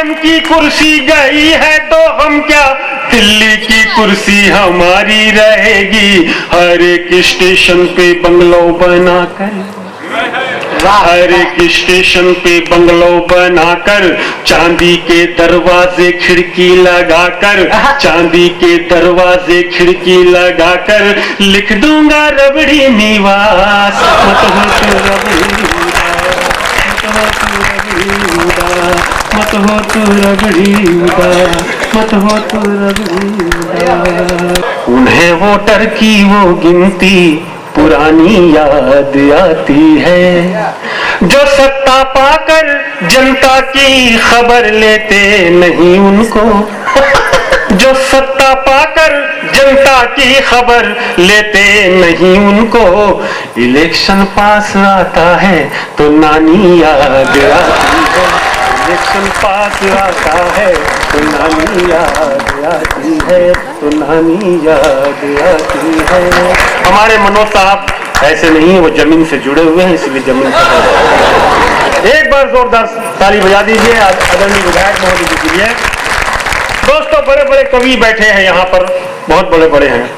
CM की कुर्सी गई है तो हम क्या, दिल्ली की कुर्सी हमारी रहेगी। हर एक स्टेशन पे बंगलो बनाकर, हर एक स्टेशन पे बंगलो बनाकर, चांदी के दरवाजे खिड़की लगाकर, चांदी के दरवाजे खिड़की लगाकर, लिख दूंगा रबड़ी निवास। मत हो तू रबड़ी उदास, मत हो तू रबड़ी उदास, मत हो तू रबड़ी उदास। उन्हें वोटर की वो गिनती पुरानी याद आती है, जो सत्ता पाकर जनता की खबर लेते नहीं उनको, जो सत्ता पाकर जनता की खबर लेते नहीं उनको। इलेक्शन पास आता है तो नानी याद आती है, इलेक्शन पास आता है तो नानी याद आती है, तो नानी याद आती है। हमारे मनोज साहब ऐसे नहीं है, वो जमीन से जुड़े हुए हैं, इसलिए जमीन से एक बार जोरदार ताली बजा दीजिए आदरणीय विधायक महोदय जी के लिए। दोस्तों, बड़े बड़े कवि बैठे हैं यहाँ पर, बहुत बड़े बड़े हैं,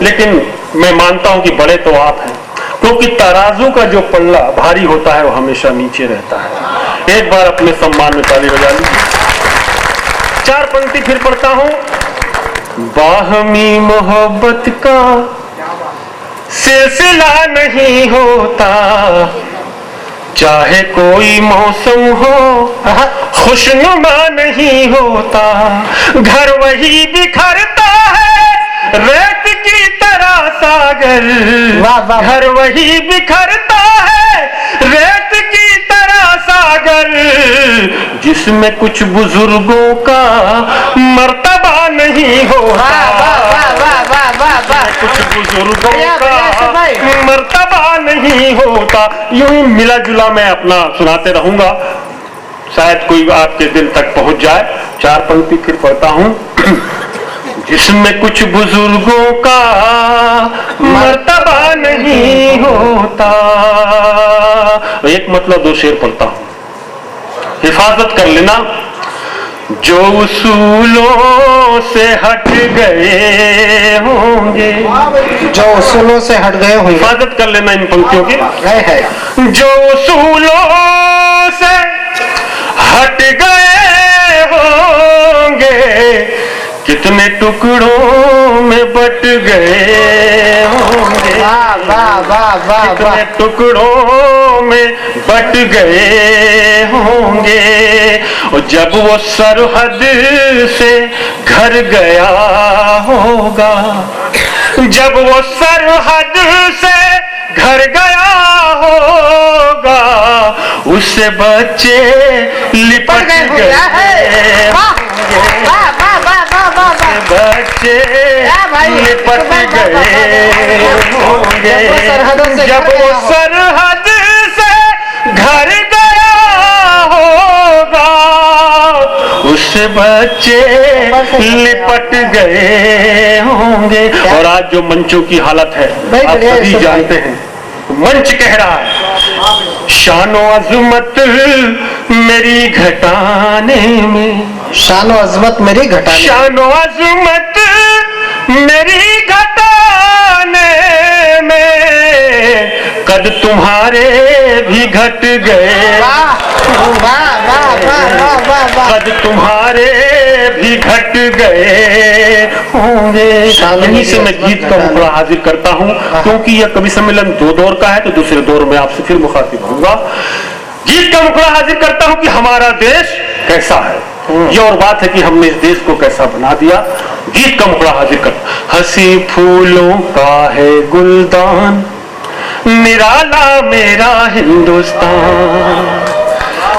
लेकिन मैं मानता हूं कि बड़े तो आप हैं, क्योंकि तराजू का जो पल्ला भारी होता है वो हमेशा नीचे रहता है। एक बार अपने सम्मान में ताली बजा लीजिए। चार पंक्ति फिर पढ़ता हूं। बाहमी मोहब्बत का सिलसिला नहीं होता, चाहे कोई मौसम हो खुशनुमा नहीं होता। घर वही बिखरता है रेत की तरह सागर, घर वही बिखरता है रेत की तरह सागर, जिसमें कुछ बुजुर्गों का मर्तबा नहीं होता, कुछ बुजुर्गों का मर्तबा नहीं होता। यूं ही मिला जुला मैं अपना सुनाते रहूंगा, शायद कोई आपके दिल तक पहुंच जाए। चार पंक्ति फिर पढ़ता हूं। जिसमें कुछ बुजुर्गों का मर्तबा नहीं होता। एक मतलब दो शेर पढ़ता हूं, हिफाजत कर लेना। जो उसूलों से हट गए होंगे, जो उसूलों से हट गए होंगे, हिफाजत कर लेना इन पंक्तियों की। है जो उसूलों से हट गए होंगे, कितने टुकड़ों में बट गए होंगे, कितने टुकड़ों में बट गए होंगे। और जब वो सरहद से घर गया होगा, जब वो सरहद से घर गया होगा, उससे बच्चे लिपट गए बच्चे लिपट गए होंगे। जब वो सरहद से घर गया होगा, उससे बच्चे लिपट गए होंगे। और आज जो मंचों की हालत है आप सभी जानते हैं। मंच कह रहा है शानो अजमत मेरी घटाने में, शानो अजमत मेरी घटाने, शानो अजमत मेरी घटाने में, कद तुम्हारे भी घट गए, कद तुम्हारे भी घट गए होंगे। यहीं से मैं गीत का मुखड़ा हाजिर करता हूँ, क्योंकि यह कवि सम्मेलन दो दौर का है, तो दूसरे दौर में आपसे फिर मुखातिब होऊंगा। गीत का मुखड़ा हाजिर करता हूँ कि हमारा देश कैसा है। ये और बात है कि हमने इस देश को कैसा बना दिया। गीत का मुखड़ा हाजिर कर। हंसी फूलों का है गुलदान, निराला मेरा हिंदुस्तान,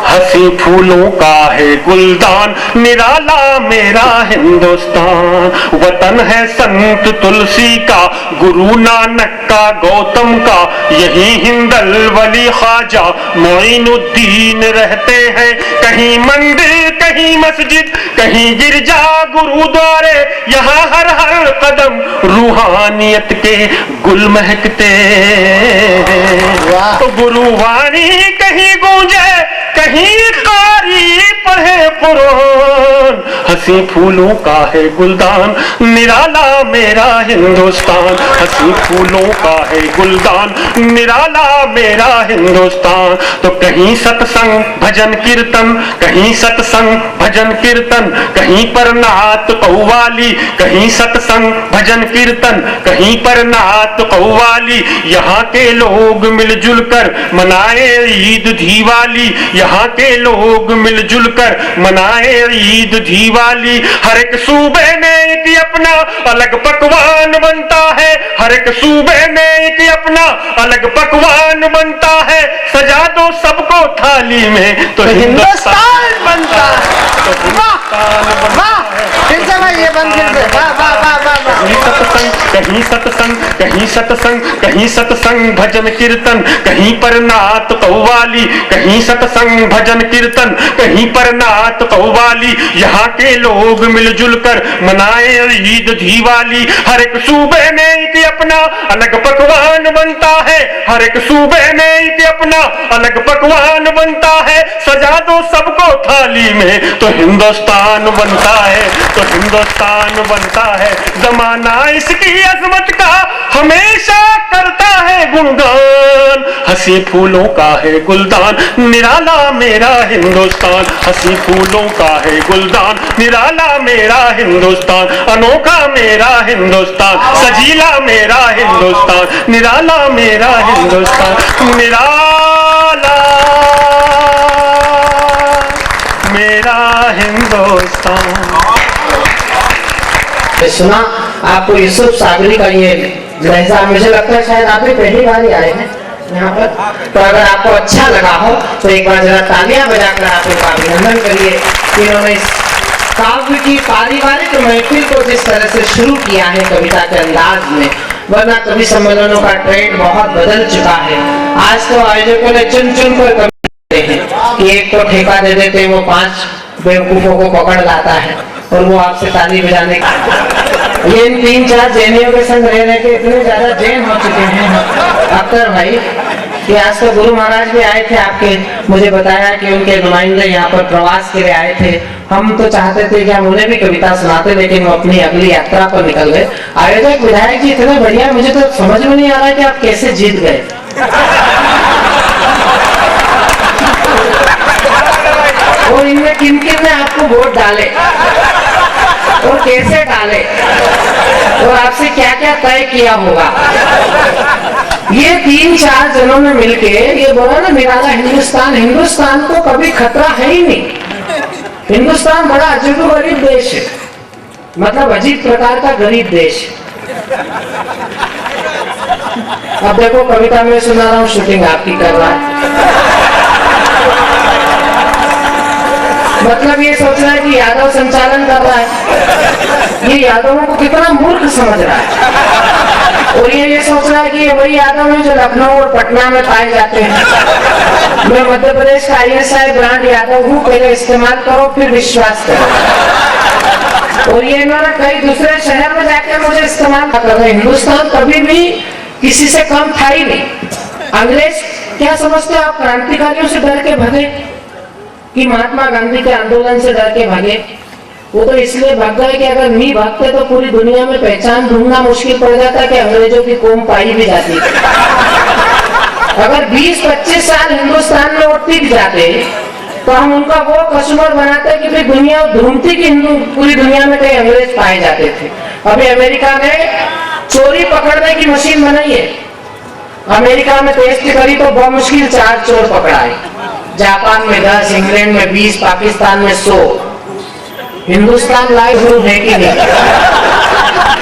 हंसी फूलों का है गुलदान, निराला मेरा हिंदुस्तान। वतन है संत तुलसी का, गुरु नानक का, गौतम का, यही हिंदल वली ख्वाजा मोइनुद्दीन रहते हैं। कहीं मंदिर, कहीं मस्जिद, कहीं गिरजा, गुरुद्वारे, यहाँ हर हर कदम रूहानियत के गुल महकते हैं। तो गुरुवाणी कहीं गूंजे, कहीं कारी पढ़े कुरान, हंसी फूलों का है गुलदान निराला मेरा हिंदुस्तान, हंसी फूलों का है गुलदान निराला मेरा हिंदुस्तान। तो कहीं सत्संग भजन कीर्तन, कहीं सत्संग भजन कीर्तन, कहीं पर नात कव्वाली, कहीं सत्संग भजन कीर्तन, कहीं पर नात कव्वाली। यहाँ के लोग मिलजुल कर मनाए ईद दिवाली, यहाँ के लोग मिलजुल कर मनाए ईद दिवाली। हर एक सूबे में एक अपना अलग पकवान बनता है, हर एक सूबे में एक अपना अलग पकवान बनता है। सजा दो सबको थाली में तो हिंदुस्तान बनता है। फिर से भाई ये बंद कर दे। वाह वाह वाह वाह वाह। कहीं सत्संग कहीं सत्संग कहीं सत्संग भजन कीर्तन, कहीं पर नात कव्वाली, कहीं सत्संग भजन कीर्तन, कहीं पर नात कव्वाली। यहाँ के लोग मिलजुल कर मनाए ईद दिवाली। हर एक सूबे में एक अपना अलग पकवान बनता है, हर एक सूबे में एक अपना अलग पकवान बनता है। सजा दो सबको थाली में तो हिंदुस्तान बनता है, तो हिंदुस्तान बनता है। जमाना इसकी अजमत का हमेशा करता है गुणगान, हंसी फूलों का है गुलदान निराला मेरा हिंदुस्तान, हंसी फूलों का है गुलदान निराला मेरा हिंदुस्तान, अनोखा मेरा हिंदुस्तान, सजीला मेरा हिंदुस्तान, निराला मेरा हिंदुस्तान, निराला मेरा हिंदुस्तान। सुना आपको यूसुफ सागरी का ये लहजा, मुझे लगता है शायद आप भी पहली बार ही आए हैं यहाँ पर। तो अगर आपको अच्छा लगा हो तो एक बार जरा तालियां बजाकर आप लोग अभिनंदन करिए कि उन्होंने इस काव्य की पारिवारिक महफिल को जिस तरह से शुरू किया है कविता के अंदाज में। वरना कवि सम्मेलनों का ट्रेंड बहुत बदल चुका है। आज तो आयोजकों ने चुन चुन कर कवि हैं कि एक को ठेका दे देते हैं, वो 5 बेवकूफों को पकड़ लाता है और वो आपसे ताली बजाने का। ये इन 3-4 जैनियों के संग रह के इतने ज्यादा जैन हो चुके हैं अख्तर भाई कि आज तो गुरु महाराज भी आए थे आपके, मुझे बताया कि उनके नुमाइंदे यहाँ पर प्रवास के लिए आए थे। हम तो चाहते थे कि हम उन्हें भी कविता सुनाते, लेकिन वो अपनी अगली यात्रा पर निकल गए। आयोजक विधायक जी इतने बढ़िया, मुझे तो समझ में नहीं आ रहा कि आप कैसे जीत गए। और इनमें किन किन ने आपको वोट डाले और कैसे डाले और आपसे क्या क्या तय किया होगा। ये 3-4 जनों ने मिलके ये बोला ना निराला हिंदुस्तान, हिंदुस्तान को कभी खतरा है ही नहीं। हिंदुस्तान बड़ा अजीब गरीब देश है, मतलब अजीब प्रकार का गरीब देश। अब देखो कविता में सुना रहा हूँ, शूटिंग आपकी कर रहा है। मतलब ये सोच रहा है कि यादव संचालन कर रहा है, ये यादवों को कितना मूर्ख समझ रहा है। और ये सोच रहा है कि ये वही यादव है जो लखनऊ और पटना में पाए जाते हैं। मैं मध्य प्रदेश का ISI ब्रांड यादव हूँ, पहले इस्तेमाल करो फिर विश्वास करो। और ये इन्होंने कई दूसरे शहर में जाकर मुझे इस्तेमाल कर रहे। हिंदुस्तान कभी भी किसी से कम था ही नहीं। अंग्रेज क्या समझते आप, क्रांतिकारियों से डर के भागे कि महात्मा गांधी के आंदोलन से डर के भागे? वो तो इसलिए भाग गए कि अगर नहीं भागते तो पूरी दुनिया में पहचान ढूंढना मुश्किल पड़ जाता कि अंग्रेजों की कौम पाई भी जाती। अगर 20-25 साल हिंदुस्तान में वो टिक जाते तो हम उनका वो कस्टमर बनाते कि भाई दुनिया ढूंढती कि हिंदू पूरी दुनिया में कई अंग्रेज पाए जाते थे। अभी अमेरिका ने चोरी पकड़ने की मशीन बनाई है। अमेरिका में टेस्ट करी तो बहुत मुश्किल 4 चोर पकड़ाए, जापान में 10, इंग्लैंड में 20, पाकिस्तान में 100। हिंदुस्तान लाइव ग्रुप है कि नहीं?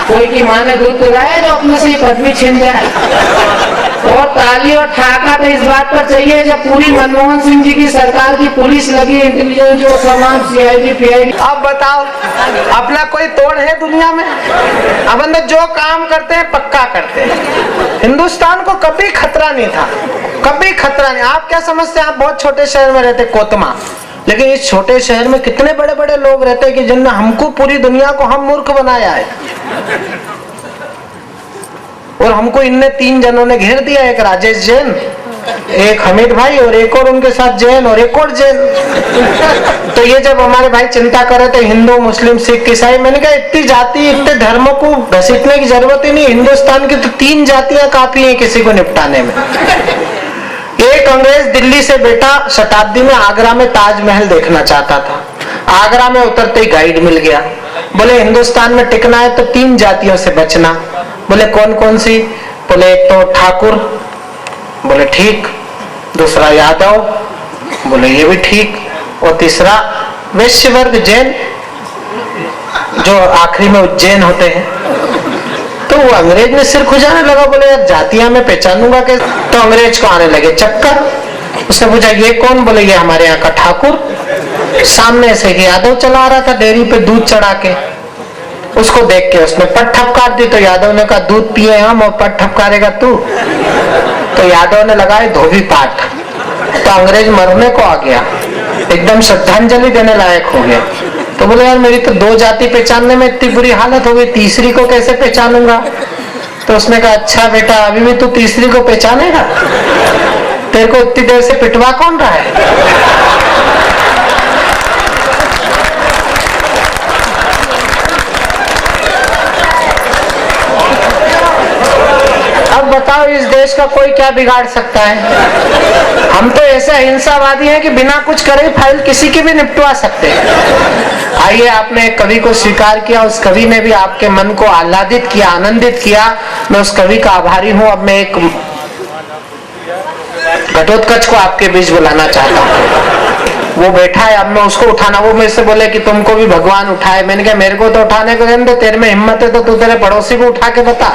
कोई की माँ ने दूध पिलाया जो अपने से पदवी छीन जाए। और ताली और ठहाका तो इस बात पर चाहिए जब पूरी मनमोहन सिंह जी की सरकार की पुलिस लगी, इंटेलिजेंस जो तमाम CID PID। अब बताओ अपना कोई तोड़ है दुनिया में? अब अंदर जो काम करते हैं पक्का करते हैं। हिंदुस्तान को कभी खतरा नहीं था, कभी खतरा नहीं। आप क्या समझते हैं? आप बहुत छोटे शहर में रहते, कोतमा, लेकिन इस छोटे शहर में कितने बड़े बड़े लोग रहते हैं कि जिनने हमको पूरी दुनिया को हम मूर्ख बनाया है। और हमको इनने 3 जनों ने घेर दिया, एक राजेश जैन, एक हमीद भाई और एक और उनके साथ जैन और एक और जैन। तो ये जब हमारे भाई चिंता कर रहे थे हिंदू मुस्लिम सिख ईसाई, मैंने कहा इतनी जाति इतने धर्मों को घसीटने की जरूरत ही नहीं, हिंदुस्तान की तो 3 जातियां काफी हैं किसी को निपटाने में। एक अंग्रेज दिल्ली से बेटा शताब्दी में आगरा में ताजमहल देखना चाहता था, आगरा में उतरते ही गाइड मिल गया, बोले हिंदुस्तान में टिकना है तो 3 जातियों से बचना। बोले कौन कौन सी? बोले एक तो ठाकुर, बोले ठीक, दूसरा यादव, बोले ये भी ठीक, और तीसरा वैश्य वर्ग जैन, जो आखिरी में उज्जैन होते हैं। तो वो अंग्रेज ने सिर खुजाने लगा, बोले यार जातियां मैं पहचानूंगा कैसे? तो अंग्रेज को आने लगे चक्कर। उसने पूछा ये कौन? बोले ये हमारे यहाँ का ठाकुर। सामने से यादव चला रहा था डेयरी पे दूध चढ़ा के, उसको देख के उसने पट ठपकार दी। तो यादव ने कहा दूध पिए हम और पट ठपकारेगा तू? तो यादव ने लगाए धोबी पाठ। तो अंग्रेज मरने को आ गया, एकदम श्रद्धांजलि देने लायक हो गया। तो बोले यार मेरी तो 2 जाति पहचानने में इतनी बुरी हालत हो गई, तीसरी को कैसे पहचानूंगा? तो उसने कहा अच्छा बेटा अभी भी तू तीसरी को पहचानेगा? तेरे को इतनी देर से पिटवा कौन रहा है? अब बताओ इस देश का कोई क्या बिगाड़ सकता है? हम तो ऐसे अहिंसावादी हैं कि बिना कुछ करे फाइल किसी की भी निपटवा सकते हैं। आइए, आपने एक कवि को स्वीकार किया, उस कवि ने भी आपके मन को आह्लादित किया, आनंदित किया। मैं उस कवि का आभारी हूं। अब मैं एक घटोत्कच को आपके बीच बुलाना चाहता हूं। वो बैठा है, अब मैं उसको उठाना, वो मेरे से बोले कि तुमको भी भगवान उठाए। मैंने कहा मेरे को तो उठाने को रहने दे, तेरे में हिम्मत है तो तू तेरे पड़ोसी को उठा के बता।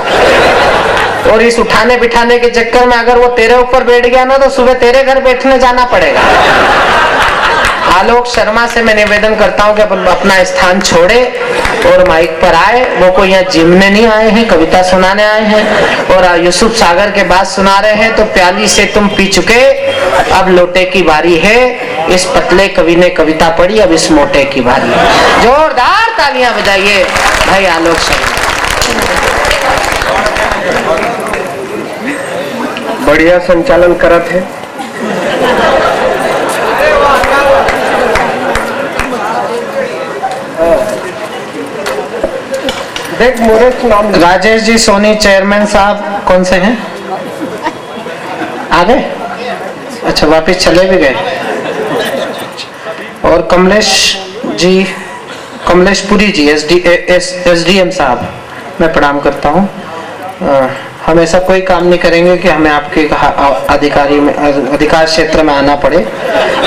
और इस उठाने बिठाने के चक्कर में अगर वो तेरे ऊपर बैठ गया ना तो सुबह तेरे घर बैठने जाना पड़ेगा। आलोक शर्मा से मैं निवेदन करता हूं कि अपना स्थान छोड़े और माइक पर आए। वो कोई यहाँ जिमने नहीं आए हैं, कविता सुनाने आए हैं। और यूसुफ सागर के बात सुना रहे हैं। तो प्याली से तुम पी चुके, अब लोटे की बारी है। इस पतले कवि ने कविता पढ़ी, अब इस मोटे की बारी है। जोरदार तालियां बजाइए भाई आलोक शर्मा। बढ़िया संचालन करत है। देख मोरेश नाम। राजेश जी सोनी चेयरमैन साहब कौन से हैं? आ गए? अच्छा वापिस चले भी गए। और कमलेश जी, कमलेश पुरी जी SDM साहब, मैं प्रणाम करता हूँ। हम ऐसा कोई काम नहीं करेंगे कि हमें आपके अधिकार क्षेत्र में आना पड़े।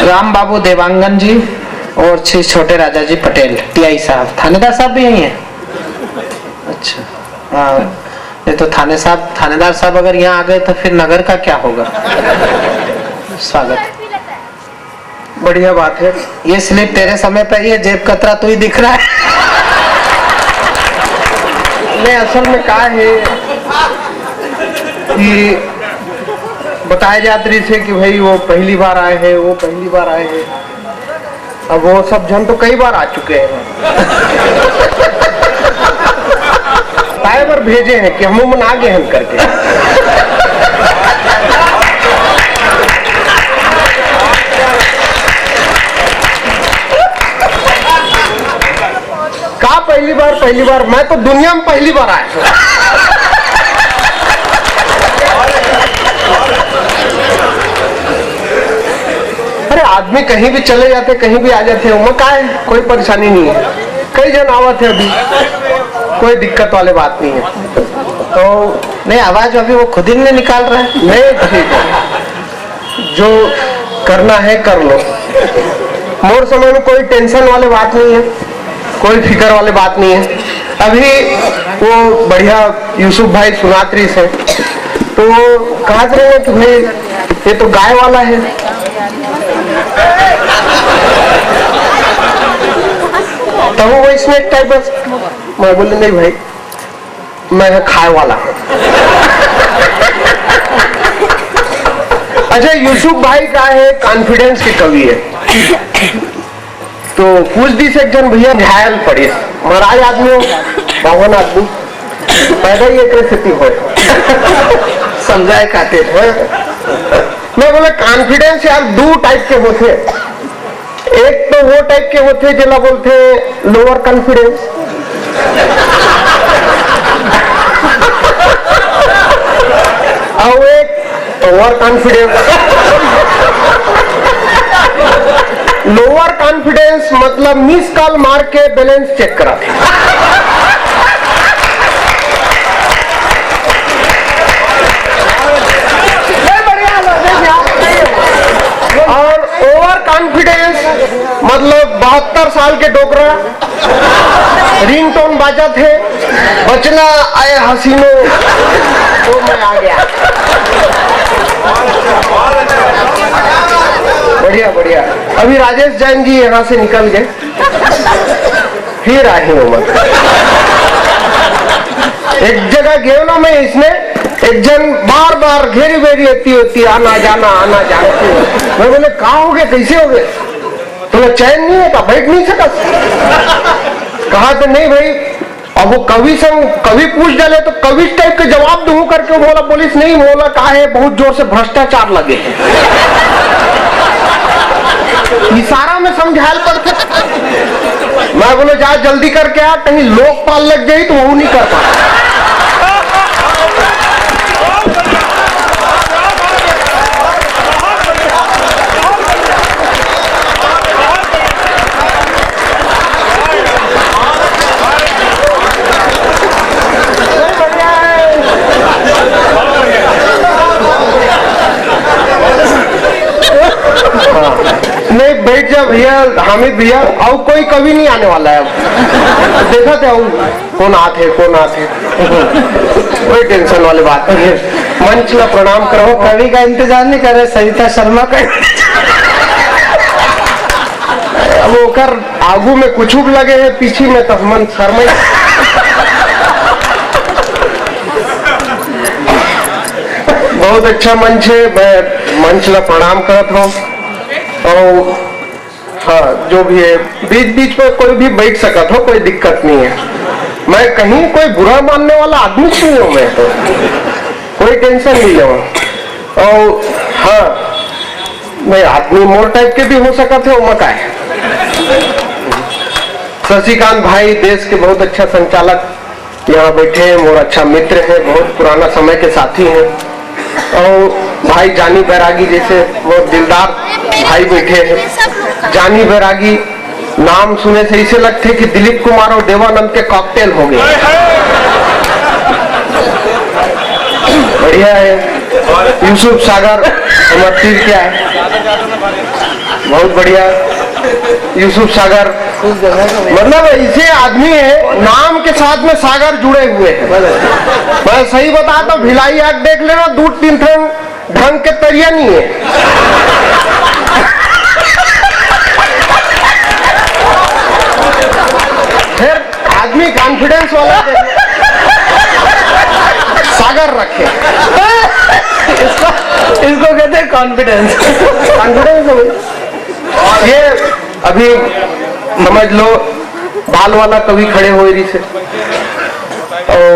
राम बाबू देवांगन जी और श्री छोटे राजा जी पटेल TI साहब, थानेदार साहब भी यही हैं? अच्छा ये तो थानेदार साहब अगर यहाँ आ गए तो फिर नगर का क्या होगा? स्वागत। बढ़िया बात है। ये स्लिप तेरे समय पे ये जेब कतरा तो ही दिख रहा है। नहीं असल में क्या है कि बताया जात रही थे कि भाई वो पहली बार आए हैं, वो पहली बार आए हैं। अब वो सब जन तो कई बार आ चुके हैं। बार भेजे हैं कि हम आगे हम करके। कहा पहली बार मैं तो दुनिया में पहली बार आया। अरे आदमी कहीं भी चले जाते, कहीं भी आ जाते हैं, क्या है, कोई परेशानी नहीं है। कई जन आवत है, अभी कोई दिक्कत वाली बात नहीं है। तो नहीं आवाज अभी वो खुद ही नहीं निकाल रहा है। नहीं ठीक है, जो करना है कर लो। मोर समय में कोई टेंशन वाली बात नहीं है, कोई फिक्र वाली बात नहीं है। अभी वो बढ़िया यूसुफ भाई सुनात्री से तो कहा रहे कि भाई ये तो गाय वाला है। तब वो इसमें एक टाइप बस मैं बोले नहीं भाई मैं खाए वाला। अच्छा यूसुफ भाई का है कॉन्फिडेंस के कवि है। तो कुछ दिन से एक जन भैया घायल पड़ी, महाराज आदमी हो, बावन आदमी पैदा ही एक स्थिति हो समझाए खाते मैं बोले कॉन्फिडेंस यार दो टाइप के होते। एक तो वो टाइप के होते जिला बोलते लोअर कॉन्फिडेंस, और एक ओवर कॉन्फिडेंस। लोअर कॉन्फिडेंस मतलब मिस कॉल मार के बैलेंस चेक करा थे। और ओवर कॉन्फिडेंस मतलब 72 साल के डोकरा रिंगटोन बाजा थे, बचना आए हसीनो तो मैं आ गया। बढ़िया बढ़िया। अभी राजेश जैन जी यहाँ से निकल गए, फिर आए उमर। एक जगह गए ना मैं, इसने एक जन बार बार घेरी बेरी होती आना जाना आना जाना। मैं बोले कहाँ हो गए, कैसे हो गए? तुम्हें चैन नहीं है? बैठ नहीं सका? कहा तो नहीं भाई, अब वो कवि संग कवि पूछ डाले तो कवि टाइप के जवाब दूं करके बोला, पुलिस नहीं बोला कहा है बहुत जोर से भ्रष्टाचार लगे। इशारा में समझाल पड़ते। मैं बोले जा जल्दी करके आ, कहीं लोकपाल लग जाए तो वो नहीं कर पा। नहीं बैठ जा भैया, हामिद भैया, और कोई कवि नहीं आने वाला है अब। देखा थे कौन आते कौन आते, कोई टेंशन वाली बात नहीं है। मंच ला प्रणाम करो। कवि का इंतजार नहीं कर रहे, सरिता शर्मा का। अब ओकर आगू में कुछ लगे है, पीछे में तो मन शर्मा। बहुत अच्छा मंच है, मैं मंच ला प्रणाम करता हूँ। और हाँ, जो भी है बीच बीच में कोई भी बैठ सकता हो, कोई दिक्कत नहीं है। मैं कहीं कोई बुरा मानने वाला आदमी नहीं हूँ, मैं तो कोई टेंशन नहीं लो। और हाँ, मैं आदमी मोर टाइप के भी हो सकते थे, मका है। शशिकांत भाई देश के बहुत अच्छा संचालक यहाँ बैठे हैं, मोर अच्छा मित्र है, बहुत पुराना समय के साथी हैं। और भाई जानी बैरागी जैसे बहुत दिलदार भाई बैठे हैं। जानी बैरागी नाम सुने से ऐसे लगते कि दिलीप कुमार और देवानंद के कॉकटेल हो गए। बढ़िया है। यूसुफ सागर हमारे तीर क्या है, बहुत बढ़िया। यूसुफ सागर मतलब ऐसे आदमी है नाम के साथ में सागर जुड़े हुए हैं। मैं सही बताता हूँ, भिलाई आग देख लेना, 2-3 ढंग के तरिया नहीं है। फिर आदमी कॉन्फिडेंस वाला सागर रखे, इसको कहते हैं कॉन्फिडेंस। कॉन्फिडेंस ये अभी समझ लो बाल वाला कवि खड़े हो रही से, और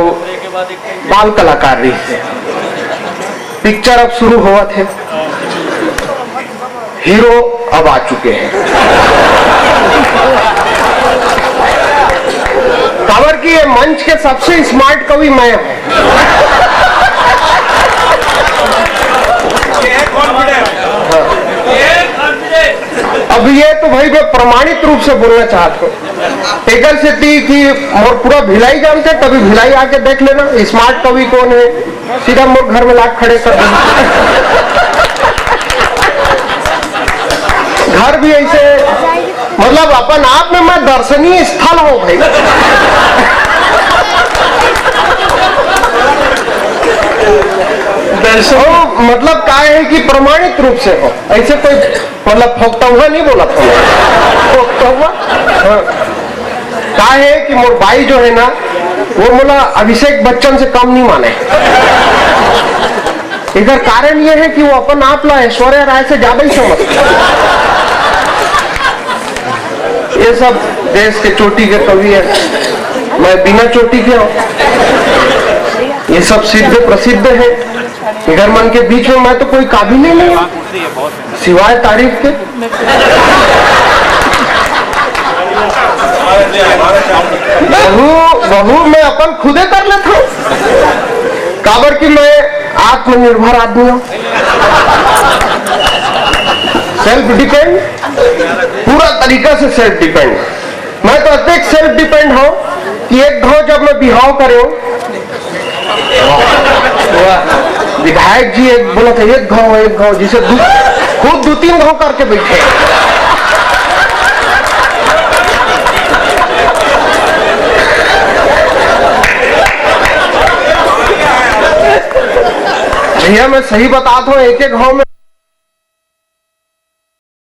बाल कलाकार रही से पिक्चर अब शुरू हुआ थे, हीरो अब आ चुके हैं। खबर की ये मंच के सबसे स्मार्ट कवि मैं हूं। अब ये तो भाई मैं प्रमाणित रूप से बोलना चाहता हूँ। टेकर से थी कि मोर पूरा भिलाई जानते, तभी भिलाई आके देख लेना स्मार्ट कवि कौन है, सीधा मोर घर में लाख खड़े कर घर भी ऐसे, मतलब अपन आप में मैं दर्शनीय स्थल हो भाई। दर्शन मतलब क्या है कि प्रमाणित रूप से हो, ऐसे कोई मतलब फोकटौहा नहीं बोला था। फोकटौहा क्या है कि मोर भाई जो है ना, वो बोला अभिषेक बच्चन से कम नहीं माने। इधर कारण ये है कि वो अपन आप ला ऐश्वर्या राय से ज्यादा ही समझते। ये सब देश के चोटी के कवि है, मैं बिना चोटी के हूँ। ये सब सिद्ध प्रसिद्ध है। इधर मन के बीच में मैं तो कोई काबिल ही नहीं सिवाय तारीफ के। बहू मैं अपन खुदे कर लेता हूँ, काबर की मैं आत्मनिर्भर आदमी हूँ, सेल्फ डिपेंड, पूरा तरीका से सेल्फ डिपेंड। मैं तो अत्यधिक सेल्फ डिपेंड हूँ कि एक घाव जब मैं बिहाव करे विधायक जी एक बोला था एक घाव जिसे खुद 2-3 घाव करके बैठे। भैया मैं सही बताता हूँ, एक घाव में